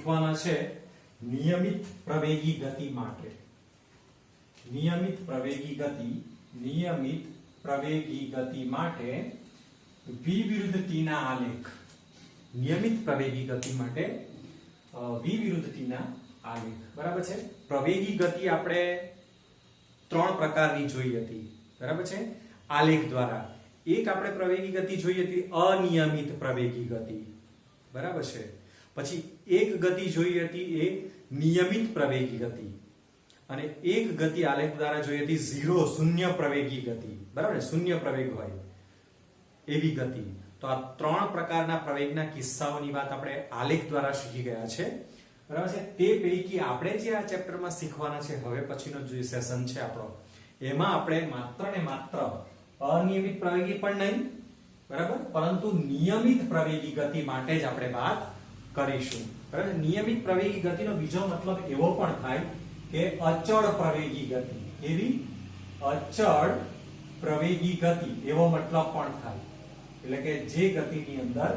શીખવાના છે નિયમિત પ્રવેગી ગતિ માટે. નિયમિત પ્રવેગી ગતિ માટે v વિરુદ્ધ t ના આલેખ. નિયમિત પ્રવેગી ગતિ માટે v વિરુદ્ધ t ના આલેખ. બરાબર છે. પ્રવેગી ગતિ આપણે 3 પ્રકારની જોઈ હતી. બરાબર છે. આલેખ દ્વારા એક આપણે પ્રવેગી ગતિ જોઈ હતી અનિયમિત પ્રવેગી ગતિ. બરાબર છે. પછી એક ગતિ જોઈ હતી એ નિયમિત પ્રવેગી ગતિ અને એક ગતિ આલેખ દ્વારા જોઈ હતી શૂન્ય પ્રવેગી ગતિ. બરાબર, શૂન્ય પ્રવેગ હોય એવી ગતિ. તો આ 3 પ્રકારના પ્રવેગના કિસ્સાઓની વાત આપણે આલેખ દ્વારા શીખી ગયા છે. બરાબર છે. તે પૈકી આપણે જે આ ચેપ્ટરમાં શીખવાના છે હવે પછીનો જે સેશન છે આપણો, એમાં આપણે માત્ર ને માત્ર અનિયમિત પ્રવેગી પણ નહીં, બરાબર, પરંતુ નિયમિત પ્રવેગી ગતિ માટે જ આપણે વાત કરીશું. બરાબર. નિયમિત પ્રવેગી ગતિનો બીજો મતલબ એવો પણ થાય કે અચળ પ્રવેગી ગતિ. એવી અચળ પ્રવેગી ગતિ એવો મતલબ પણ થાય. એટલે કે જે ગતિની અંદર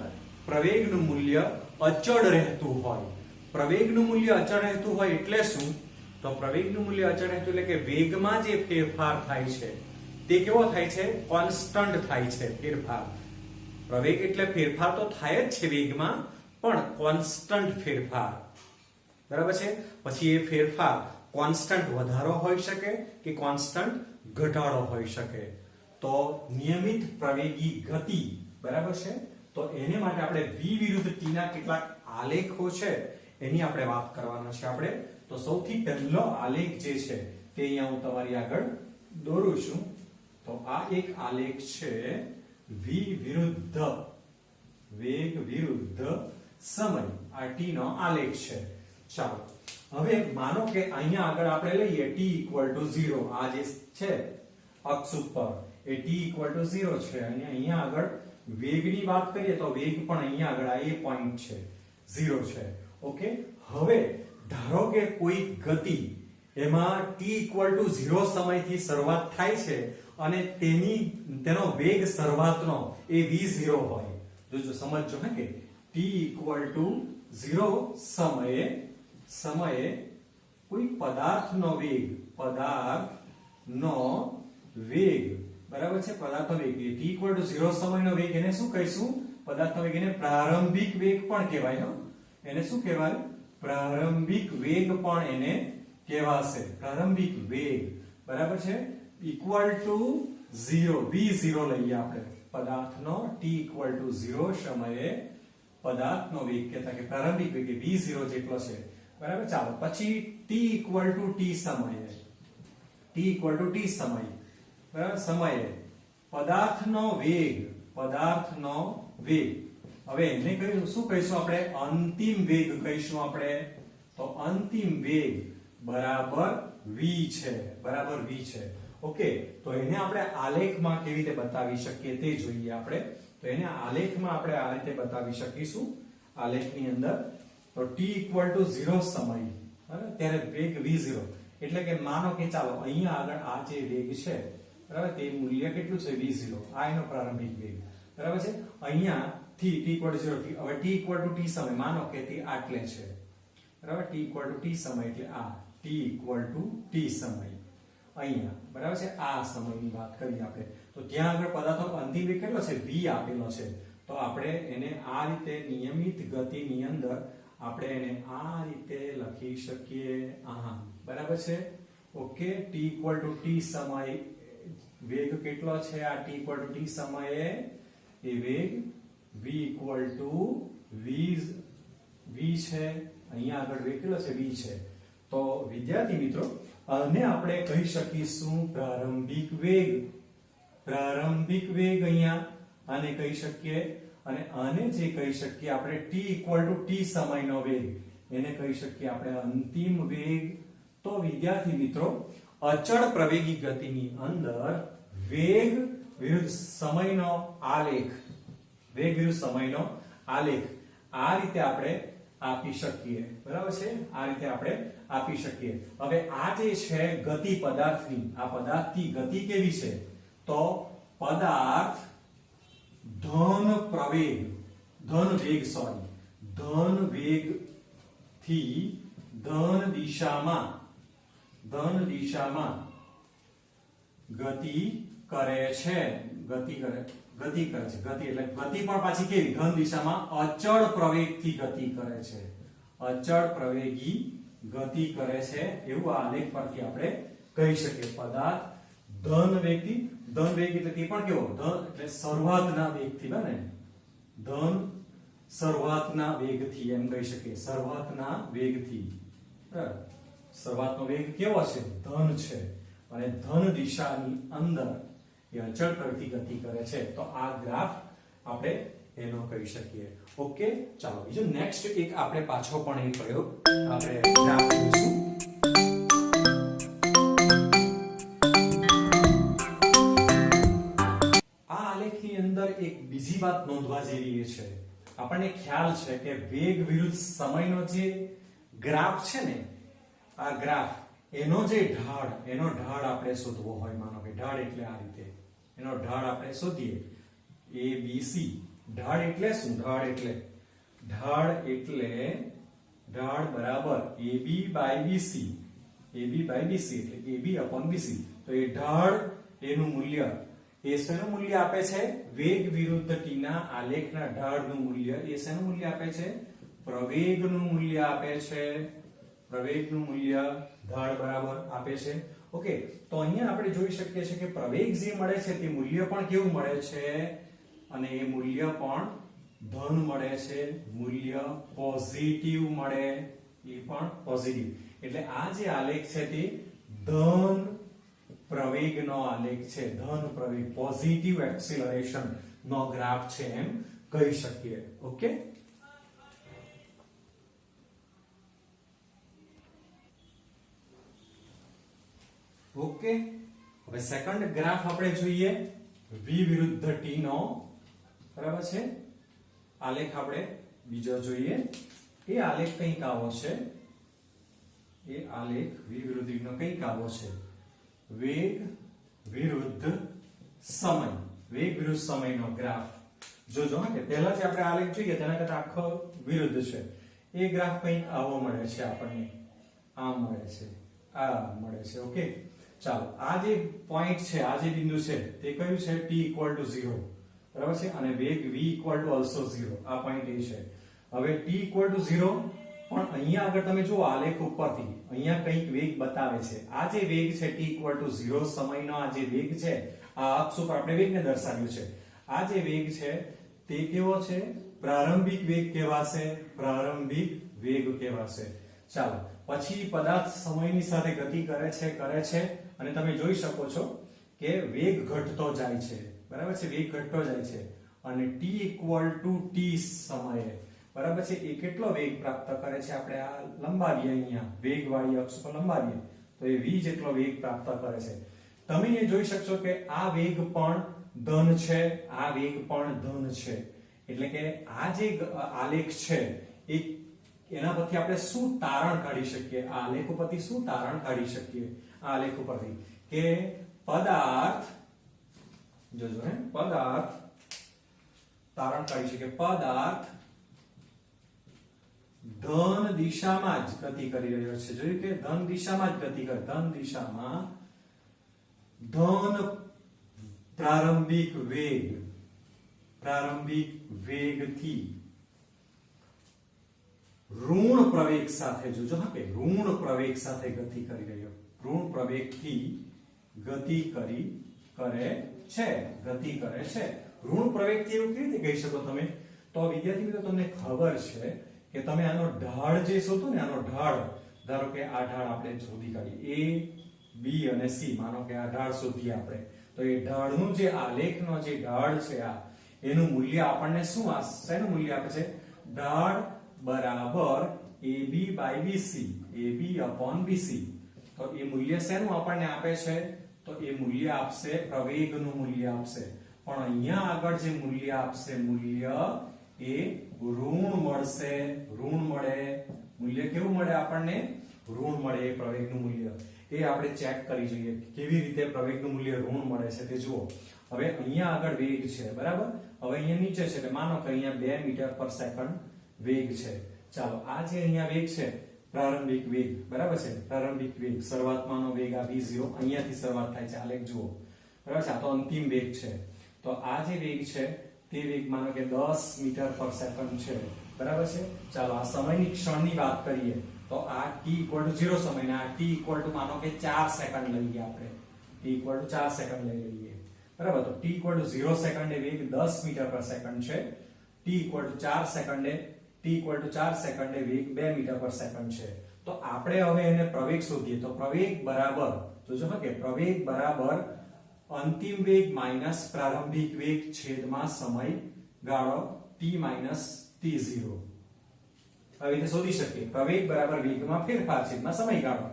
પ્રવેગનું મૂલ્ય અચળ રહેતું હોય. પ્રવેગનું મૂલ્ય અચળ રહેતું હોય એટલે શું? તો પ્રવેગનું મૂલ્ય અચળ રહેતું એટલે કે વેગમાં જે ફેરફાર થાય છે તે કેવો થાય છે? કોન્સ્ટન્ટ થાય છે ફેરફાર. પ્રવેગ એટલે ફેરફાર તો થાય જ છે વેગમાં, પણ કોન્સ્ટન્ટ ફેરફાર. બરાબર છે. પછી એ ફેરફાર કોન્સ્ટન્ટ વધારો હોઈ શકે કે કોન્સ્ટન્ટ ઘટાડો હોઈ શકે. તો નિયમિત પ્રવેગી ગતિ, બરાબર છે, તો એને માટે આપણે v વિરુદ્ધ t ના કેટલાક આલેખો છે એની આપણે વાત કરવાના છે આપણે. તો સૌથી પહેલો આલેખ જે છે તે અહીંયા હું તમારી આગળ દોરું છું. તો આ એક આલેખ છે v વિરુદ્ધ વેગ વિરુદ્ધ સમય. આ t નો આલેખ છે. ચાલો હવે માનો કે અહીંયા આગળ આપણે લઈએ t = 0. આ જે છે અક્ષ ઉપર એ t = 0 છે અને અહીંયા આગળ વેગની વાત કરીએ તો વેગ પણ અહીંયા આગળ આ એ પોઈન્ટ છે 0 છે. ઓકે. હવે ધારો કે કોઈ ગતિ એમાં t = 0 સમયથી શરૂઆત થાય છે અને તેનો વેગ શરૂઆતનો એ v0 હોય. જો સમજજો હે કે t = 0 સમયે કોઈ પદાર્થનો વેગ, બરાબર છે, પદાર્થનો વેગ એ t = 0 સમયનો વેગ એને શું કહીશું? પદાર્થનો વેગ એને પ્રારંભિક વેગ પણ કહેવાય. એને શું કહેવાય? પ્રારંભિક વેગ પણ એને કહેવાશે. પ્રારંભિક વેગ, બરાબર છે, = 0 v0 લઈએ આપણે. પદાર્થનો t = 0 સમયે પદાર્થનો વેગ કહેતા કે પ્રારંભિક વેગ v0 જેટલો છે. બરાબર. ચાલો પછી t = t સમયે, બરાબર, સમયે પદાર્થનો વેગ, હવે એને શું કહીશું આપણે? અંતિમ વેગ કહીશું આપણે. તો અંતિમ વેગ બરાબર v છે. ઓકે. તો એને આપણે આલેખમાં કેવી રીતે બતાવી શકીએ તે જોઈએ આપણે. તો એને આલેખમાં આપણે આ રીતે બતાવી શકીશું. આલેખની અંદર તો t = 0 સમય, બરાબર, ત્યારે વેગ v0. એટલે કે માનો કે ચાલો અહીંયા આગળ આ જે વેગ છે, બરાબર, તે મૂલ્ય કેટલું છે? v0. આ એનો પ્રારંભિક વેગ, બરાબર છે. અહીંયા થી t = 0 થી હવે t = t સમય માનો કે તે આટલે છે, બરાબર. t = t સમય એટલે આ t = t સમય અહીંયા, બરાબર છે. આ સમયની વાત કરીએ આપણે. તો ત્યાં આગળ પદાર્થનો અંતિમ વેગ કેટલો છે? v આપેલો છે. તો આપણે એને આ રીતે નિયમિત ગતિની અંદર આપણે એને આ રીતે લખી શકીએ. બરાબર છે. ઓકે. t = t સમય વેગ કેટલો છે? આ t = t સમયે એ વેગ v છે. અહીંયા આગળ વેગ કેટલો છે? v છે. તો વિદ્યાર્થી મિત્રો, આને આપણે કહી શકીશું પ્રારંભિક વેગ અહીંયા આને કહી શકીએ. અને આને જે કહી શકીએ આપણે t = t સમયનો વેગ, એને કહી શકીએ આપણે અંતિમ વેગ. તો વિદ્યાર્થી મિત્રો, અચળ પ્રવેગી ગતિની અંદર વેગ વિરુદ્ધ સમયનો આલેખ, આ રીતે આપણે આપી શકીએ. બરાબર છે. આ રીતે આપણે આપી શકીએ. હવે આ જે છે ગતિ પદાર્થની, આ પદાર્થની ગતિ કેવી છે? તો પદાર્થ ધન વેગ થી ધન દિશામાં ગતિ કરે છે. ગતિ એટલે ગતિ પણ પાછી કેવી? ધન દિશામાં અચળ પ્રવેગથી ગતિ કરે છે. અચળ પ્રવેગી ગતિ કરે છે એવું આ આલેખ પરથી આપણે કહી શકીએ. પદાર્થ ધન વેગ એટલે તે પણ કેવો? ધન એટલે શરૂઆતના વેગથી બને. ધન શરૂઆતના વેગથી એમ કહી શકીએ. શરૂઆતના વેગથી. બરાબર. શરૂઆતનો વેગ કેવો છે? ધન છે. અને ધન દિશાની અંદર એ અચળ પ્રવૃત્તિ ગતિ કરે છે. તો આ ગ્રાફ આપણે એનો કહી શકીએ. ઓકે, ચાલો બીજો નેક્સ્ટ એક આપણે પાછો પણ એક પ્રયોગ આપણે ગ્રાફ જોઈશું. આ આલેખની અંદર એક બીજી વાત નોંધવા જેવી છે. આપણને ખ્યાલ છે કે વેગ વિરુદ્ધ સમયનો જે ગ્રાફ છે ને, આ ગ્રાફ એનો ઢાળ આપણે શોધવો હોય, માનો કે ઢાળ એટલે આ રીતે એનો ઢાળ આપણે શોધીએ ABC. ઢાળ એટલે શું? ઢાળ બરાબર AB by BC. એટલે AB upon BC. તો એ ઢાળ એનું મૂલ્ય એ શેનું મૂલ્ય આપે છે? વેગ વિરુદ્ધ t ના આલેખના ઢાળનું મૂલ્ય એ શેનું મૂલ્ય આપે છે? પ્રવેગનું મૂલ્ય આપે છે. પ્રવેગનું મૂલ્ય ઢાળ બરાબર આપે છે. ઓકે, તો અહીંયા આપણે જોઈ શકીએ છીએ કે પ્રવેગ જે મળે છે તે મૂલ્ય પણ કેવું મળે છે? અને એ મૂલ્ય પણ ધન મળે છે. મૂલ્ય પોઝિટિવ મળે, એ પણ પોઝિટિવ. એટલે આ જે આલેખ છે તે ધન પ્રવેગનો આલેખ છે. ધન પ્રવેગ, પોઝિટિવ એક્સિલરેશન નો ગ્રાફ છે એમ કહી શકીએ. ઓકે, ઓકે, હવે સેકન્ડ ગ્રાફ આપણે જોઈએ v વિરુદ્ધ t નો. બરાબર છે. આલેખ આપણે બીજો જોઈએ. એ આલેખ કંઈક આવો છે. v વિરુદ્ધ t નો કંઈક આવો છે. વેગ વિરુદ્ધ સમયનો ગ્રાફ. જોજો કે પહેલા જે આપણે આલેખ જોઈએ તેના કરતા આખો વિરુદ્ધ છે. એ ગ્રાફ કંઈક આવો મળે છે આપણને. આમ મળે છે, આ મળે છે. ઓકે, ચાલો આ જે પોઈન્ટ છે, આ જે બિંદુ છે તે કયું છે? t = 0. બરાબર છે. અને વેગ v = also 0. આ પોઈન્ટ એ છે. હવે t = 0 પણ અહીંયા આગળ તમે જુઓ આલેખ ઉપરથી અહીંયા કંઈક વેગ બતાવે છે. આ જે વેગ છે t = 0 સમયનો આ જે વેગ છે, આ અક્ષ ઉપર આપણે વેગને દર્શાવ્યું છે. આ જે વેગ છે તે કેવો છે? પ્રારંભિક વેગ કહેવાશે. ચાલો પછી પદાર્થ સમયની સાથે ગતિ કરે છે અને તમે જોઈ શકો છો કે વેગ ઘટતો જાય છે. બરાબર છે. વેગ ઘટતો જાય છે અને t = t સમયે, બરાબર છે, એ કેટલો વેગ પ્રાપ્ત કરે છે? આપણે આ લંબાવીએ, અહીંયા વેગવાળી અક્ષ પર લંબાવીએ તો એ v જેટલો વેગ પ્રાપ્ત કરે છે. તમે એ જોઈ શકશો કે આ વેગ પણ ધન છે, આ વેગ પણ ધન છે. એટલે કે આ જે આલેખ છે એના પરથી આપણે શું તારણ કાઢી શકીએ? આ આલેખ ઉપરથી શું તારણ કાઢી શકીએ? આ આલેખ ઉપરથી કે પદાર્થ, જોજો પદાર્થ તારણ કાઢી શકીએ. પદાર્થ ધન દિશામાં જ ગતિ કરી રહ્યો છે. જોયું કે ધન દિશામાં જ ગતિ કરે. ધન દિશામાં ધન પ્રારંભિક વેગથી ઋણ પ્રવેગ સાથે, જોજો હા, કે ઋણ પ્રવેગ સાથે ગતિ કરી રહ્યો. ઋણ પ્રવેગથી ગતિ કરે છે. ઋણ પ્રવેગથી એવું કેવી રીતે કહી શકો તમે? તો વિદ્યાર્થી મિત્રો તમને ખબર છે કે તમે આનો ઢાળ જે શોધો ને, આનો ઢાળ, ધારો કે આ ઢાળ આપણે શોધી કાઢીએ, a b અને c, માનો કે આ ઢાળ શોધીએ આપણે, તો એ ઢાળનું જે આલેખનો જે ઢાળ છે આ એનું મૂલ્ય આપણને શેનું મૂલ્ય આપે છે? ઢાળ બરાબર AB by BC, AB upon BC. તો એ મૂલ્ય શેનું આપણને આપે છે? તો એ મૂલ્ય આપશે પ્રવેગનું મૂલ્ય આપશે. પણ અહીંયા આગળ જે મૂલ્ય આપશે, મૂલ્ય એ ઋણ મળશે. મૂલ્ય કેવું મળે આપણને? ઋણ મળે. એ પ્રવેગનું મૂલ્ય એ આપણે ચેક કરી જોઈએ કેવી રીતે પ્રવેગનું મૂલ્ય ઋણ મળે છે તે જુઓ. હવે અહીંયા આગળ વેગ છે, બરાબર. હવે અહીંયા નીચે છે એટલે માનો કે અહીંયા 2 મીટર પર સેકન્ડ વેગ છે. ચાલો આ જે અહીંયા વેગ છે પ્રારંભિક વેગ બરાબર છે, પ્રારંભિક વેગ શરૂઆતમાંનો વેગ આ v0 અહીંયાથી શરૂઆત થાય છે, આલેખ જુઓ બરાબર છે, આ તો અંતિમ વેગ છે. તો આ જે વેગ છે તે વેગ માનો કે 10 મીટર પર સેકન્ડ છે બરાબર છે. ચાલો આ સમયની ક્ષણની વાત કરીએ તો આ t=0 સમય ને આ t= માનો કે 4 સેકન્ડ લઈએ આપણે, t=4 સેકન્ડ લઈ લઈએ બરાબર. તો t=0 સેકન્ડે વેગ 10 મીટર પર સેકન્ડ છે, t=4 સેકન્ડે વેગ 2 મીટર પર સેકન્ડ છે. તો આપણે હવે એને પ્રવેગ શોધીએ તો પ્રવેગ બરાબર જોજો કે પ્રવેગ બરાબર અંતિમ વેગ માઈનસ પ્રારંભિક વેગ છેદમાં સમયગાળો t t0. હવે રીતે શોધી શકીએ પ્રવેગ બરાબર વેગમાં ફેરફાર છેદમાં સમયગાળો.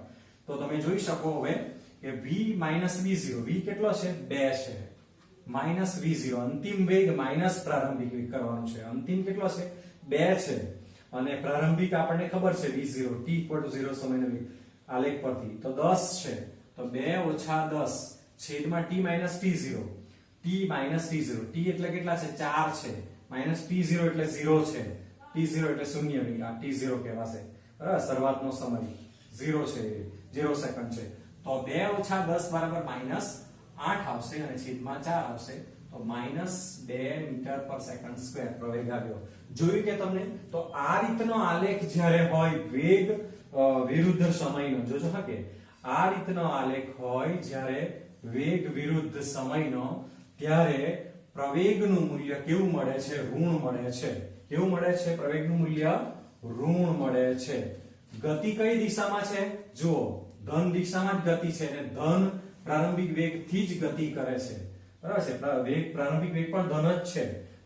તો તમે જોઈ શકો હવે કે v v0 v કેટલો છે 2 છે માઈનસ v0 અંતિમ વેગ માઈનસ પ્રારંભિક વેગ કરવાનું છે. અંતિમ કેટલો છે 2 છે અને પ્રારંભિક આપણને ખબર છે v0 t=0 સમયનો વેગ આલેખ પરથી તો 10 છે. તો 2 - 10 છેદમાં t t0 t એટલે કેટલા છે 4 છે માઈનસ t0 એટલે 0 છે, t0 એટલે શૂન્ય વેગ, આ t0 કહેવાશે બરાબર. શરૂઆતનો સમય 0 છે 0 સેકન્ડ છે. તો 2 - 10 બરાબર -8 આવશે અને છેદમાં 4 આવશે તો -2 મીટર પર સેકન્ડ સ્ક્વેર પ્રવેગ આવ્યો. જોયું કે તમને? તો આ રીતનો આલેખ જ્યારે હોય વેગ વિરુદ્ધ સમયનો, જોજો હા કે આ રીતનો આલેખ હોય જ્યારે વેગ વિરુદ્ધ સમયનો ત્યારે પ્રવેગનું મૂલ્ય કેવું મળે છે ઋણ મળે છે. કેવું મળે છે? પ્રવેગનું મૂલ્ય ઋણ મળે છે. ગતિ કઈ દિશામાં છે? જુઓ ધન દિશામાં જ ગતિ છે અને ધન પ્રારંભિક વેગથી જ ગતિ કરે છે બરાબર છે. વેગ પ્રારંભિક વેગ પણ ધન જ છે,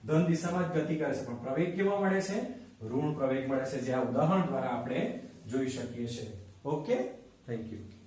ધન દિશામાં જ ગતિ કરે છે, પણ પ્રવેગ કેવો મળે છે? ઋણ પ્રવેગ મળે છે, જે આ ઉદાહરણ દ્વારા આપણે જોઈ શકીએ છીએ. Okay, thank you.